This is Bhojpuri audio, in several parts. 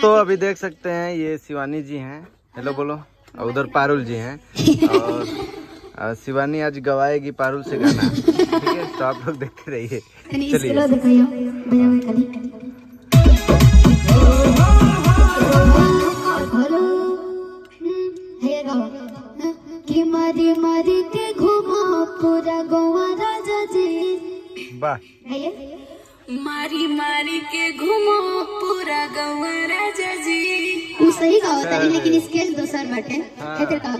दोस्तों अभी देख सकते हैं ये शिवानी जी हैं, हेलो बोलो, और उधर पारुल जी हैं, और शिवानी आज गवाएगी पारुल से गाना, ठीक है, तो आप लोग देखते रहिए। कि मारी मारी के घुमा पूरा गोवा राजा जी, वाह, मारी मारी के घुमा पूरा गोवा राजा जी। वो सही कहा होता है लेकिन इसके दूसर बाटे कहते कहा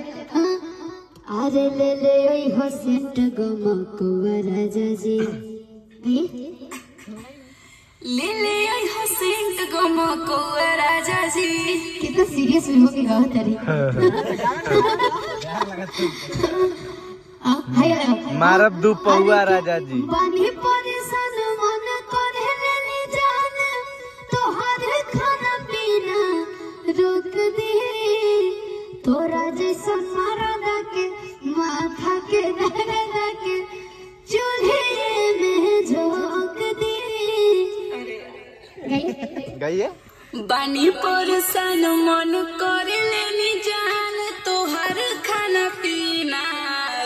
अरे ले ले ओई हो सेंट गोवा गोवा राजा जी, ले ले ओई हो सेंट गोवा गोवा राजा जी। कितना सीरियस में होके गाओ तारी। मारब दू पौआ राजा जी, पानी परेशान मन करे लेनी जान, तोहर खाना पीना रोक दे, तोरा जैसा मरदा के माथा के दर्द के चूल्हे में झोंक दे। गाइए। पानी परेशान मन करे लेनी जान, तोहर खाना पीना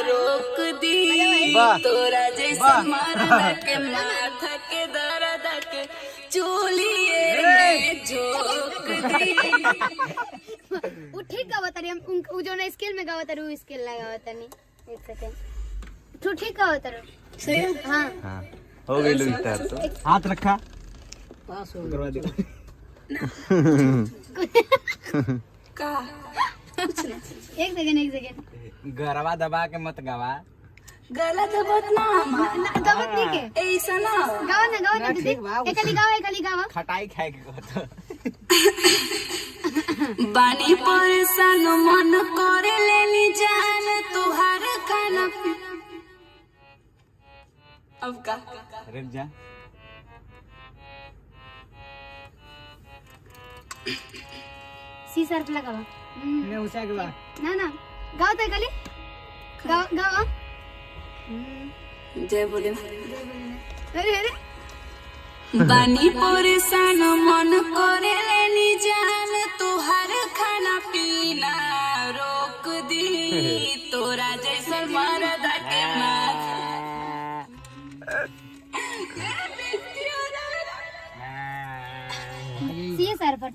रोक दी, तोरा जैसा मरदा के माथा के दर्द के चूल्हे में झोंक दी। वो ठीक गावत रही, हम उ जो ना स्केल में गावत रही, स्केल लगावत नहीं। एक सेकंड, तू ठीक गावत रही। सही। हां हां हो गई लुई तार, तो हाथ रखा पास हो करवा दे का कुछ नहीं। एक सेकंड गरवा दबा के मत गवा, गला दबत ना दबत नहीं के ऐसा ना गावा ना दीदी, एकली गावा खटाई खाए के कहत। बानी परेशान मन करे लेनी जान, तोहार खाना अब का रुक जा, सी सर्फ लगावा मैं ऊंचा के बा ना गाओ तो एकली गावा जय बोले अरे अरे। बानी परेशान मन करे लेनी जान, तोहार खाना पीना रोक दी, तोरा जैसा मरदा के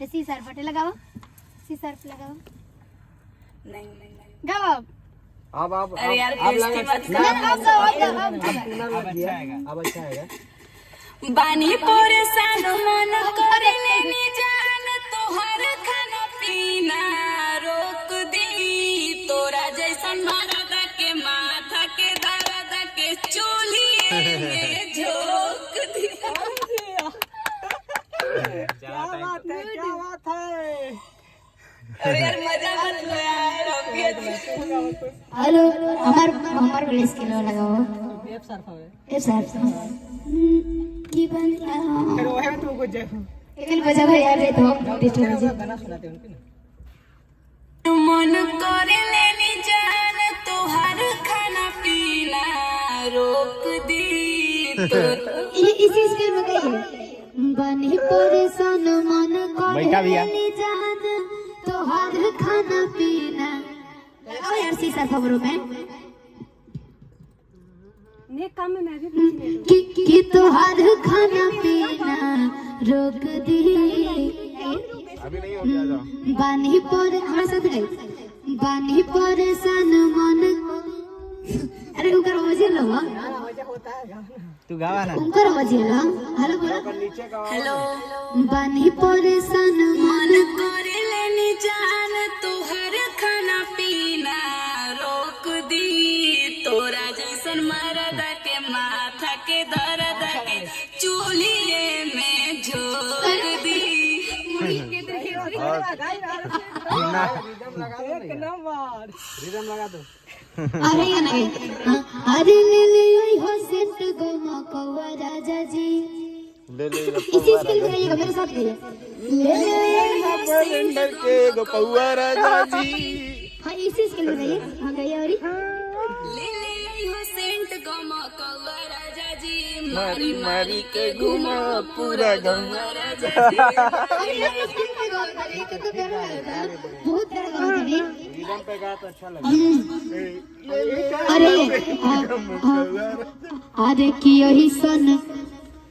सी सरपटे लगाओ, सी सर्फ लगाओ। नहीं गाओ अब अरे यार अब अच्छा है। बानी परेशान मन करे लेनी जान, तोहर खाना पीना रोक दी, तोरा जैसा मरदा के माथा के दर्द के चूल्हे में झोंक दी। क्या बात है। अरे यार मजा मत लो यार, हेलो हमार प्लेस के लो लगाओ एफ सर्फ की बन फिर वो है तो कुछ एकल बजा भाई यार, ये तो डिस्टर्ब हो गाना सुनाते हैं उनके ना। मन करे लेनी जान, तोहर खाना पीना रोक दी, तो इसी स्केल में गई बनी परेशान मन करे लेनी जान, तोहर खाना पीना लगाओ यार सी सर्फ खबरों में ने काम में मैं भी पूछने कि तोहर खाना पीना रोक दी, अभी नहीं हो गया जा, बानी पर हमारे साथ गई बानी परेशान मन। अरे उनका आवाज लो, तू गावा ना, उनका आवाज लो। हेलो बोलो, हेलो बानी परेशान मन करे लेनी जान, तोहर खाना पीना रोक दी, तोरा जैसन मरदा के माथा के दर्द के चूल्हे में झोंक दी। रिदम लगा दो। अरे ये नहीं, अरे ले ले ओई हो सेंट गोमा कौवा राजा जी, ले इसी स्किल में गाइएगा मेरे साथ गाइए, ले ले सिलेंडर के गोपौआ राजा जी। हाँ इसी स्किल में गाइए, हाँ गाइए और ले ले हो सेंट गोमा कौवा राजा जी, मारी मारी के घुमा पूरा गंगा राजा जी। बहुत प्यारा गाना था रे। रिदम पे गा तो अच्छा लगा। अरे अरे की यही सन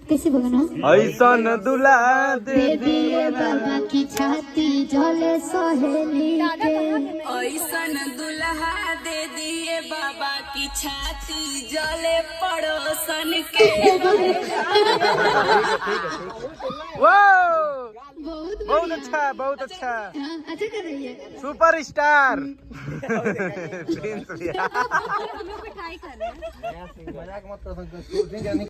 कैसे बगाना ऐसन दुला दे दिए बाबा की छाती जले सहेली के ऐसन दुल्हा दे दिए बाबा की छाती जले पड़ोसन के। बहुत अच्छा, बहुत अच्छा, अच्छा कर रही है। सुपर स्टार प्रिंस भैया। मजाक मत करो।